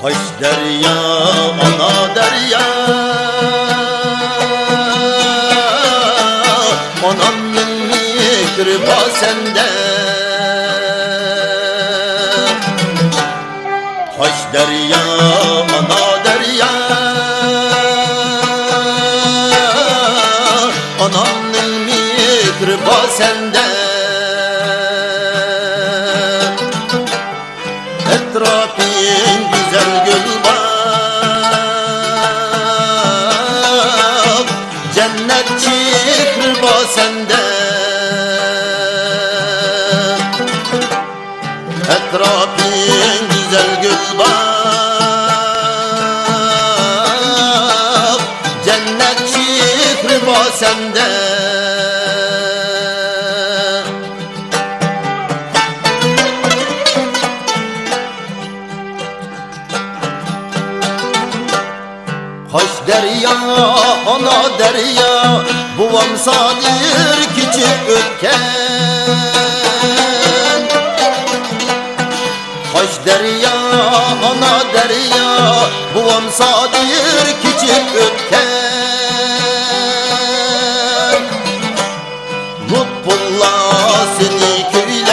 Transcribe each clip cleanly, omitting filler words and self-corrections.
Hoş derya, ana derya, anamın mikrba sende. Hoş derya, ana derya, anamın mikrba sende. Etrafın güzel gül bak, cennet çıkırba sende. Etrafın güzel gül bak, cennet çıkırba sende. Hoş derya, ana derya, buvam sadir küçük ötken. Hoş derya, ana derya, buvam sadir küçük ötken. Lütfullah seni köylep,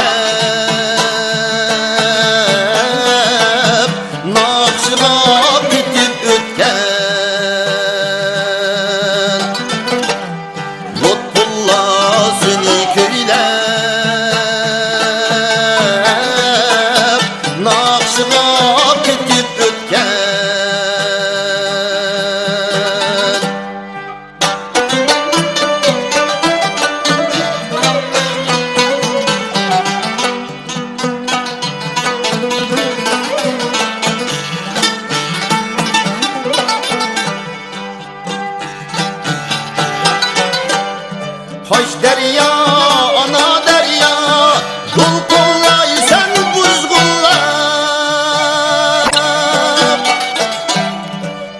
nakşına bitip ötken. Hoş derya, ana derya, dul kollay sen buzgullap.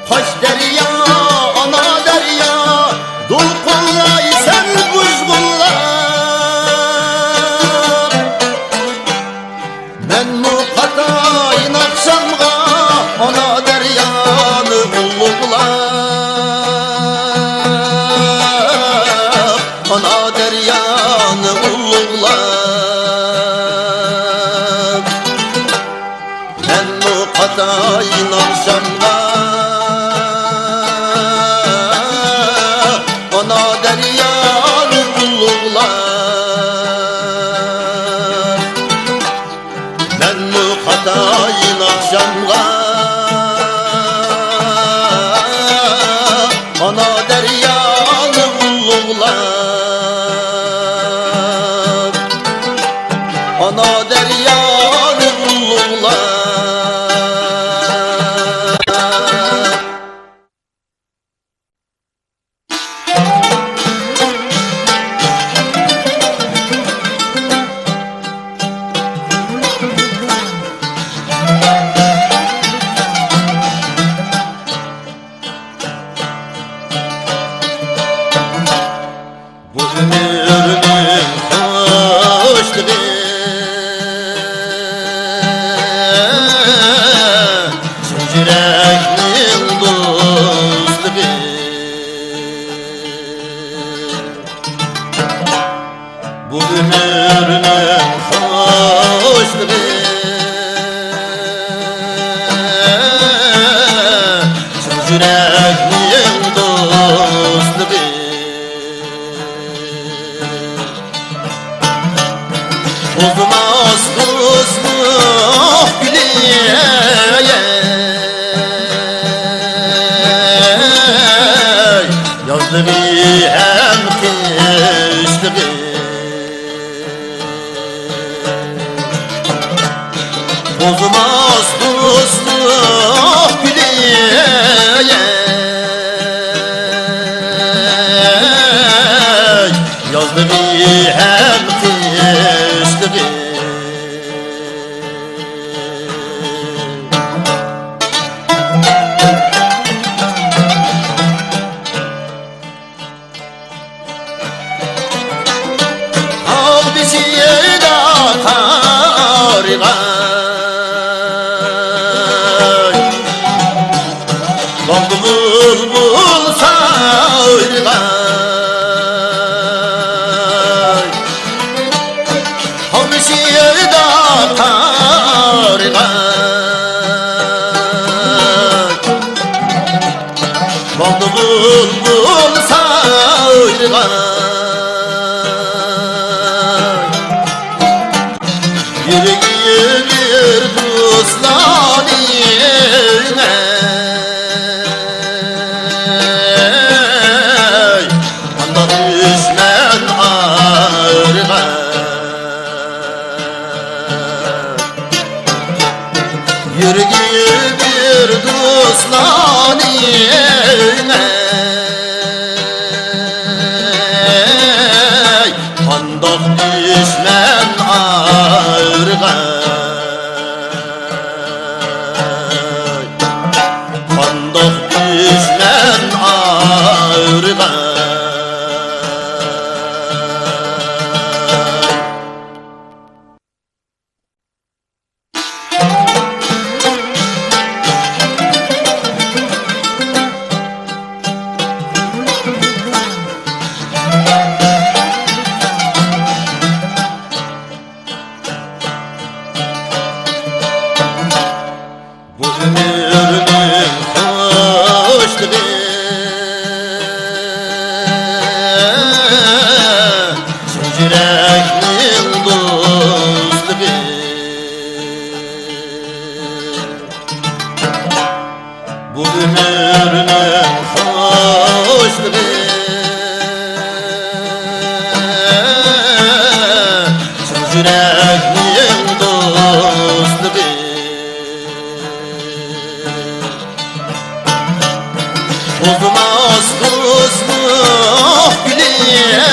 Hoş derya, ana derya, dul kollay sen buzgullap. Men muqatayın akşamga, ana deryanı ulluqlap. Ana deryanı ulluqlap. Men muqatayın akşamga, ana deryanı ulluqlap. Men muqatayın akşamga, ana deryanı ulluqlap. Ana deryanı ulluqlap. Bu ömrümün hoşluğu, yürekmin dostluğu. Bu ömrümün hoşluğu, yürekmin dostluğu. Bozmaz dostluk güleye, yazlığı hem kışlığı. Bozmaz dostluk güleye, yazlığı hem kışlığı. Al bizi da karga, Yürüyü bir dostlan eyle Kandak düşmen ağırgay Kandak düşmen ağırgay Bu ömrümün hoşluğu Yürekmin dostluğu Bu ömrümün hoşluğu Yürekmin dostluğu Bozmaz dostluk bileye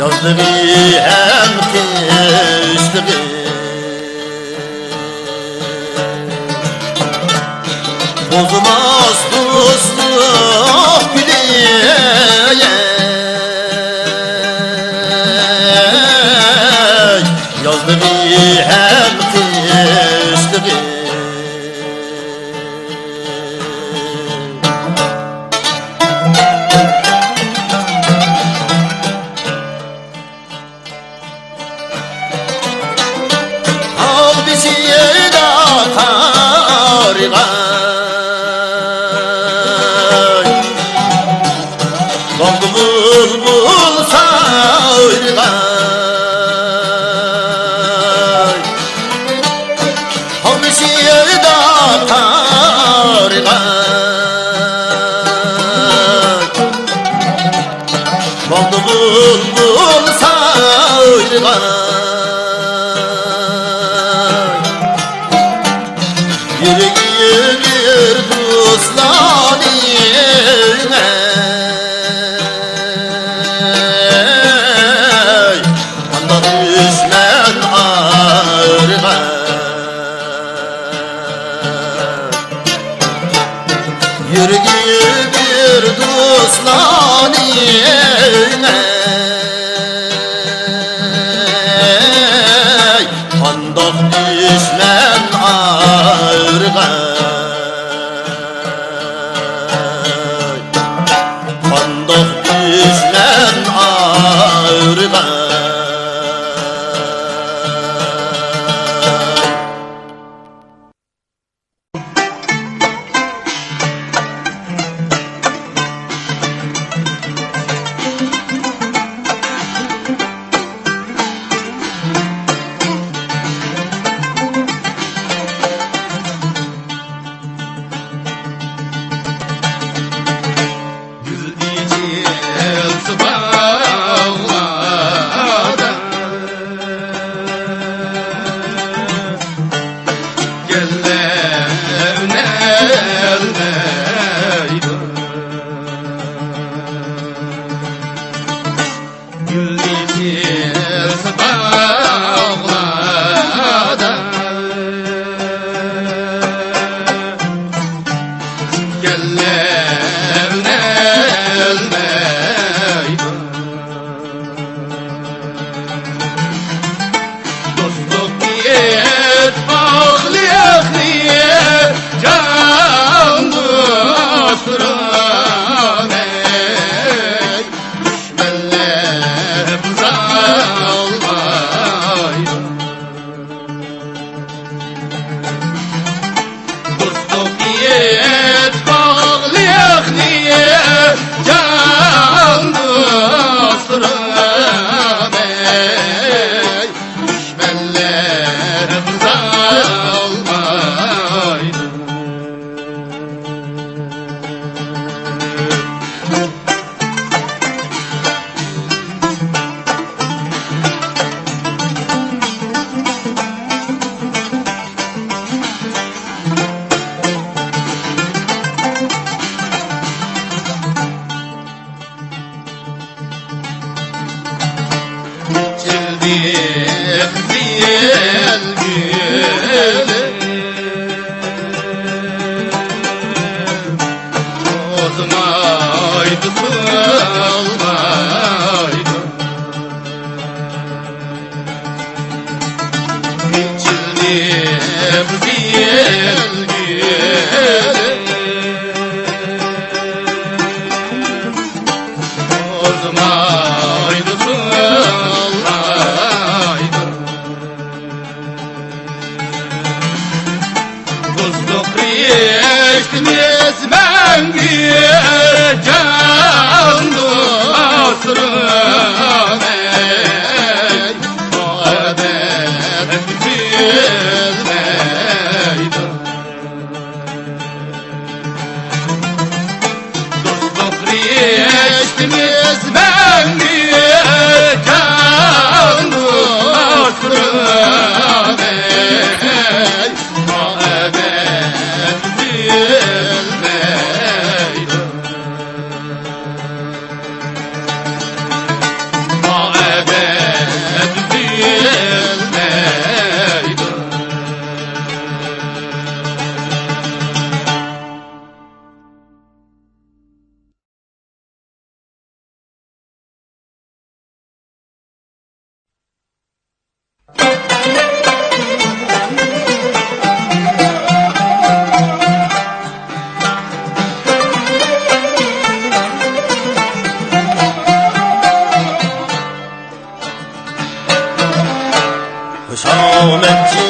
Yazdı bir hem kışlığı Bozmaz dostluk bileye Yazdı bir hem kışlığı Al bizi da kargay Kaldı bulbul sargay Al bizi da kargay Kaldı bulbul sargay Yürüyü bir dostlan eyle Kandak düşmen ağırgay Yürüyü bir dostlan eyle Kandak düşmen ağırgay Kandak düşmen ağırgay Şametçi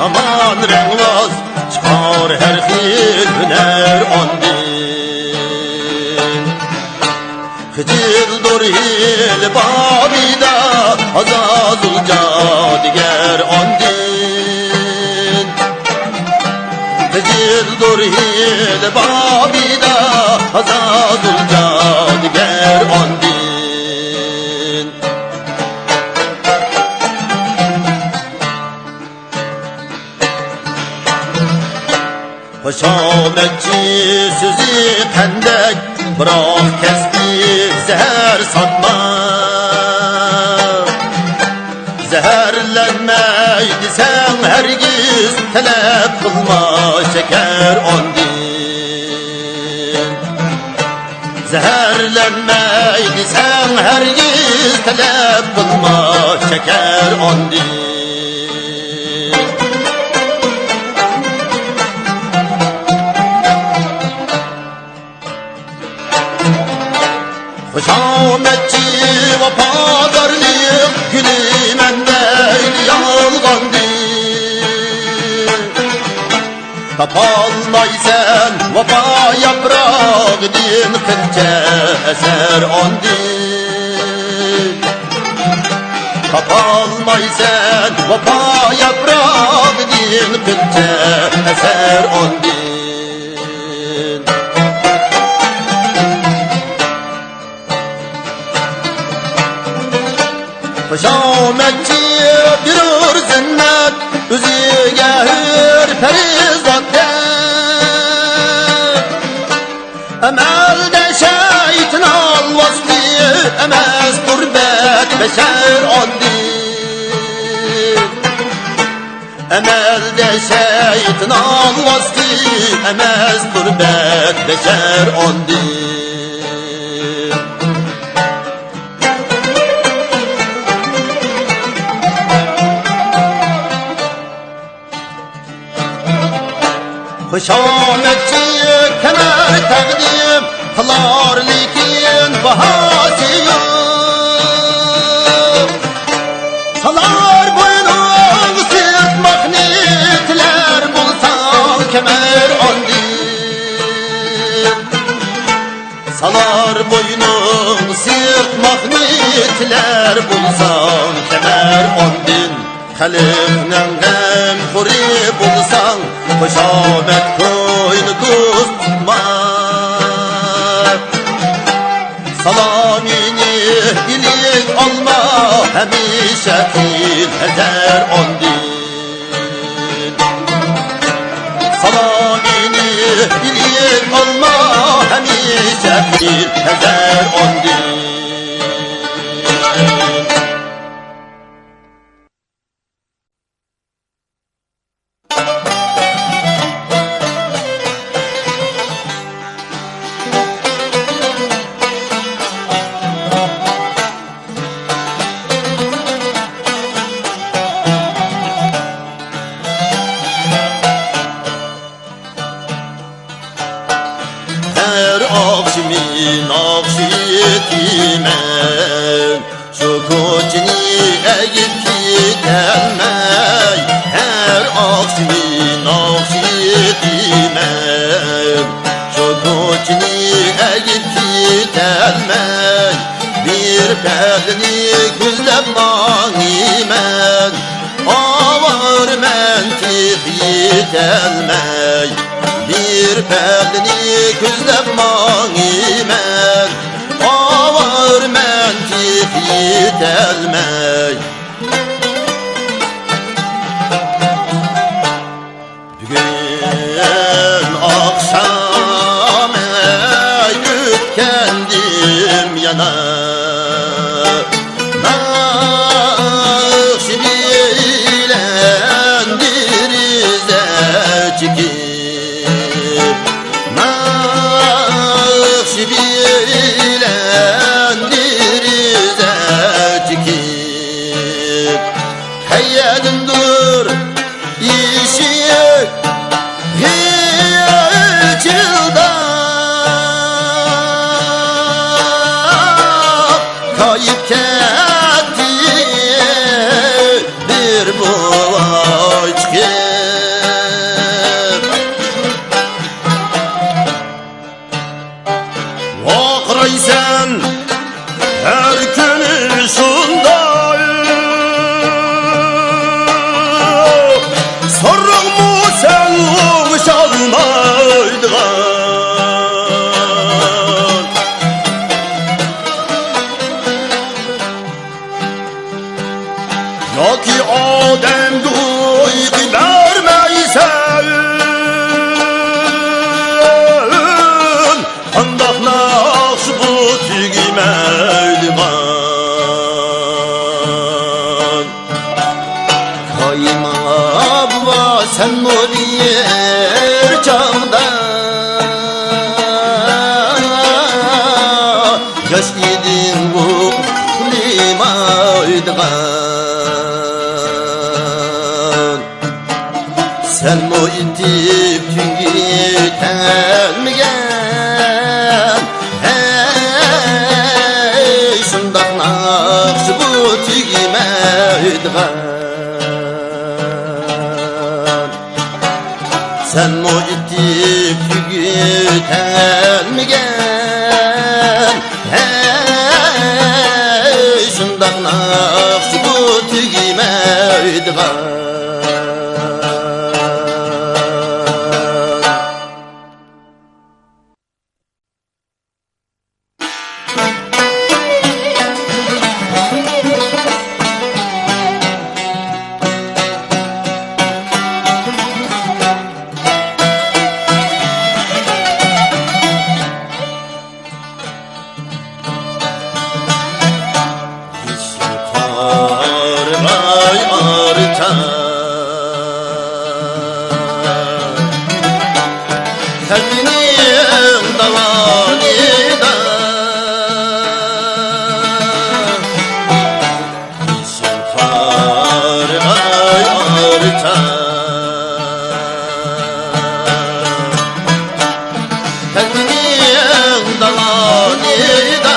aman rengvaz çıkar her hil hüner ondin. Hicil dur hil babida azazul cadiger ondin. Hicil dur hil babida azazul cadiger ondin. Şametçi sözü pendek bırak kesti zehir satma. Zehirlenmeydi sen hergiz talep kılma şeker ondin. Zehirlenmeydi sen hergiz talep kılma şeker ondin. Şametçi vafadarlıyım gülüm endeyl yalgandır. Tapalmaysen vafa yaprağı din kılca eser ondir. Tapalmaysen vafa yaprağı din kılca eser ondir. Şametçi bir zinnet üzüge hür perizatte. Emelde şeytan alvasti emez gurbet beşer ondir. Emelde şeytan alvasti emez gurbet beşer ondir. Şametçi kemer takdim kılar lekin bahası yok. Salar boynun sırt magnetler bulsan kemer ondin. Salar boynun sırt magnetler bulsan kemer ondin. Halifnen gem huri bulsan Şamet koyunu dost tutma. Salamini ilik alma hemişe fil heder ondin. Salamini ilik alma hemişe fil heder ondin. yetelmey bir perdini küzlep mağimen ağır mentik yetelmey bugün akşam kendim yana Nakşibiylendirize çekip Nakşibiylendirize çekip Heyyedin dur işi kayıp kendi bir boğaç Vakraysen her günü şunday Sorun mu sen oluşalmaydın Ya ki Adem duygu vermeysen Andak nakş bu tügümeydi ben Kayma abba sen o diğer çağda Yaş yedin bu limaydı Sen mo itip tüngü telmigen Hey şundak nakşı bu tügümeydigan Sen mo itip tüngü telmigen Hey şundak nakşı bu tügümeydigan Kalbinin davanida İşin far ay arta Kalbinin davanida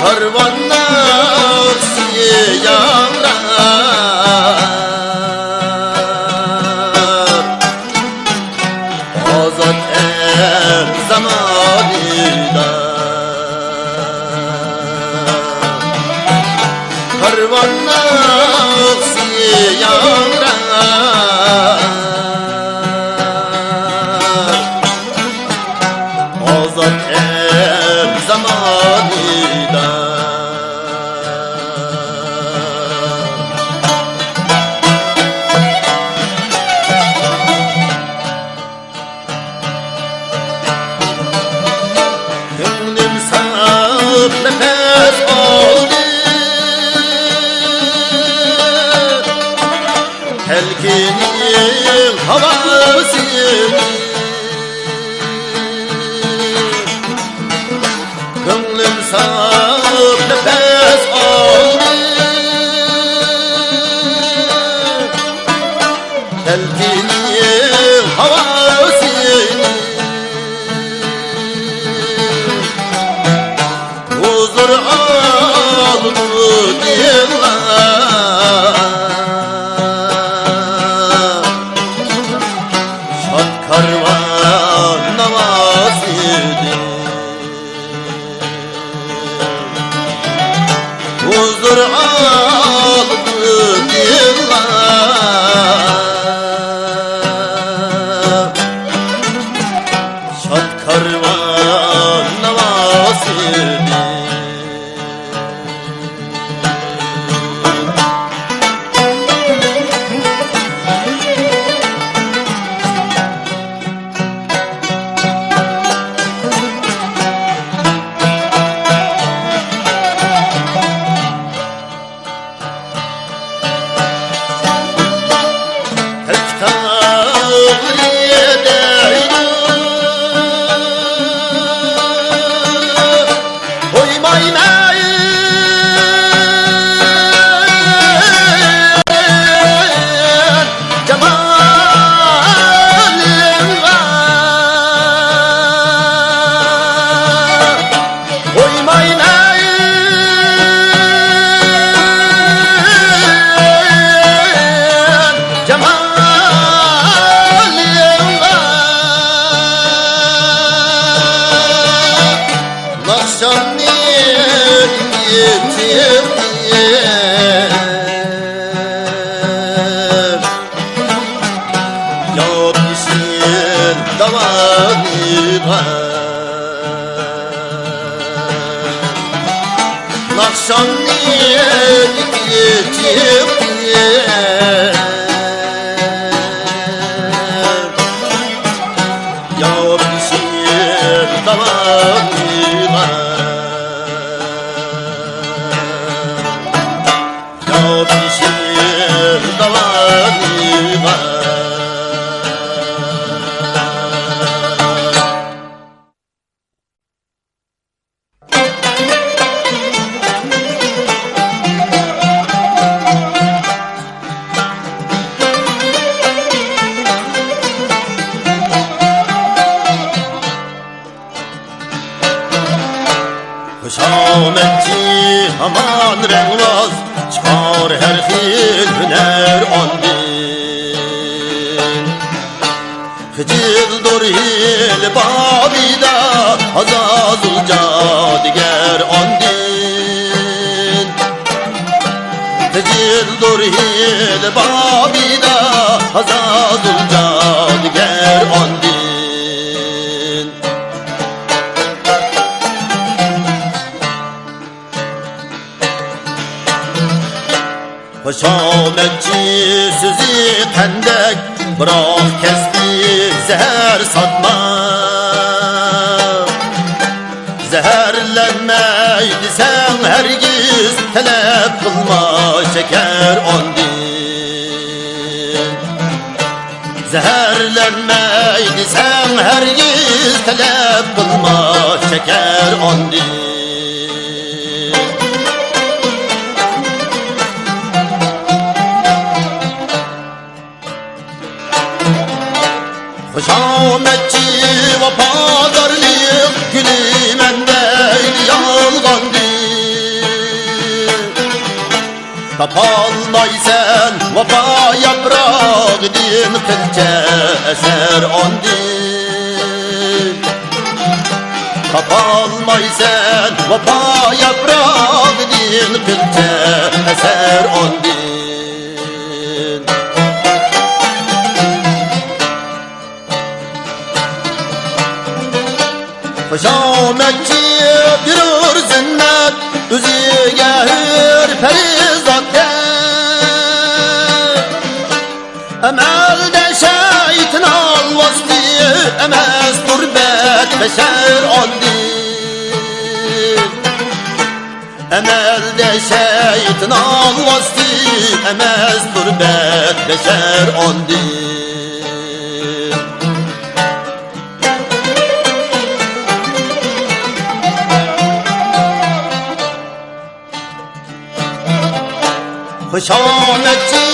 Karvanlar siyamra Azat el zamanida Karvanlar siyamra Azat el zamanida Gönlüm sağıp nefes aldı Telkinin havasını Gönlüm sağıp nefes aldı Telkinin havasını Huzur aldı yıllar Şad karvan namazıydı Huzur aldı Hüsametçi aman rengvaz, çıkar her hil hüner andin. Hicildur hil babida, azazul cadiger andin. Hicildur hil babida, azazul cadiger andin. Hüsametçi sizi hendek, bırak kesbi zehir satma. Zehirlenmeydi sen hergiz, talep kılma şeker andin. Zehirlenmeydi sen hergiz, talep kılma şeker andin. Hüsametçi vafadarlık gülüm endeydi yalgandır. Tapalmaysen vafa yaprağı din kılça eser andın. Tapalmaysen vafa yaprağı din kılça eser andın. Hüsametçi bir zinnet, üzüge hür perizatte. Emelde şeytin alvazdi, emez turbet beşer andin. Emelde şeytin alvazdi, emez turbet beşer andin. Hüsametçi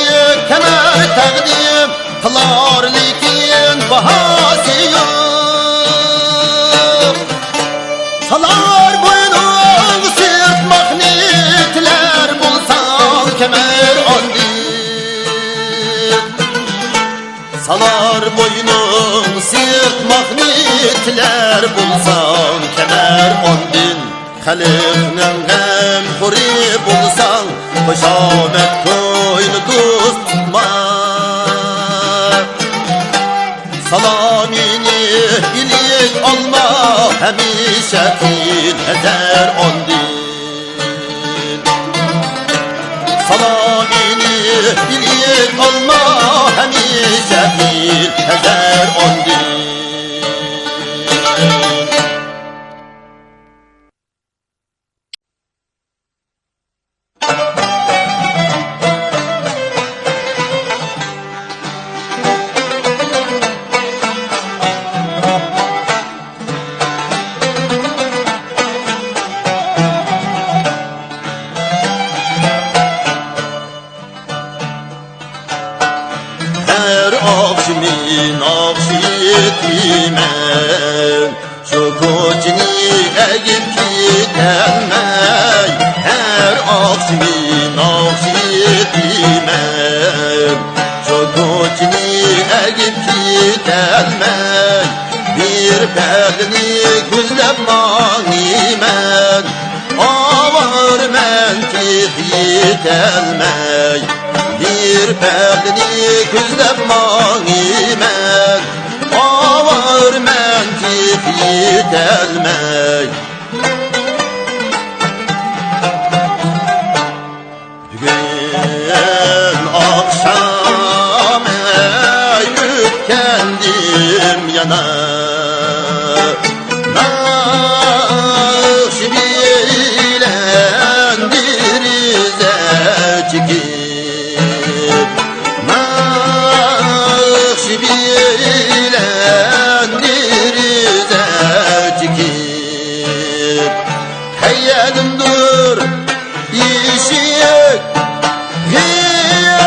kemer takdim kılar lekin bahası yok. Salar boynun sırt magnetler bulsan kemer andin. Salar boynun sırt magnetler bulsan kemer andin. Halifnen gem huri bulsan, Hüsamet koynu dost tutma. Salamini ilik alma, hemişe kin ezer ondin Salamini bilir olma hemize bil ezer ondin Akşimin akşitimen şu koçini egip gidenmey her akşimin akşitimen şu koçini egip gidenmey bir pelini güzlep manimen avar men tihitelmey bir pelini güzlep manimen avar men tihitelmey Bugün akşam kendim yanar Nakşibilen dirize çekip Nakşibilen dirize çekip Heyyedim dur işik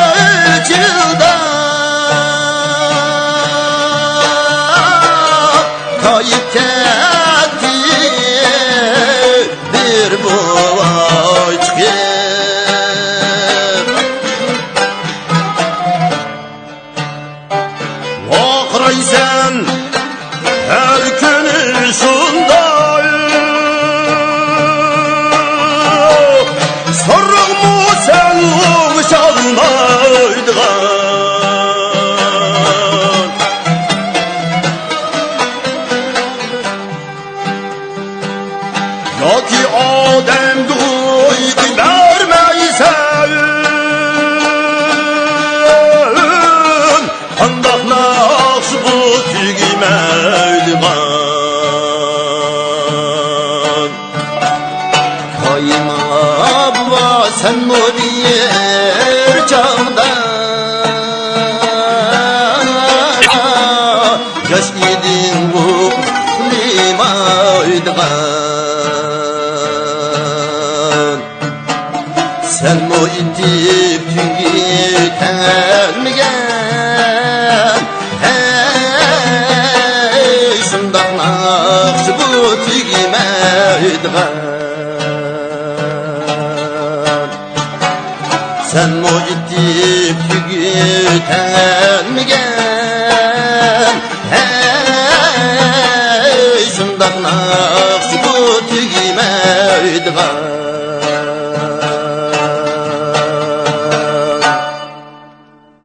Hiyacılda Kayıp ketti bir boğaç çıkıp Okraysen her günü şunday Sorun mu sen uşağınaydıgan Yoki odem duydu vermeysen Andak nakşı bu tügimeydigan Kayma abla sen mi bir çağda Yaş idin bu limaydigan Sen mi itip tügitelmeyen Hey şundak nakşı bu tügimeydigan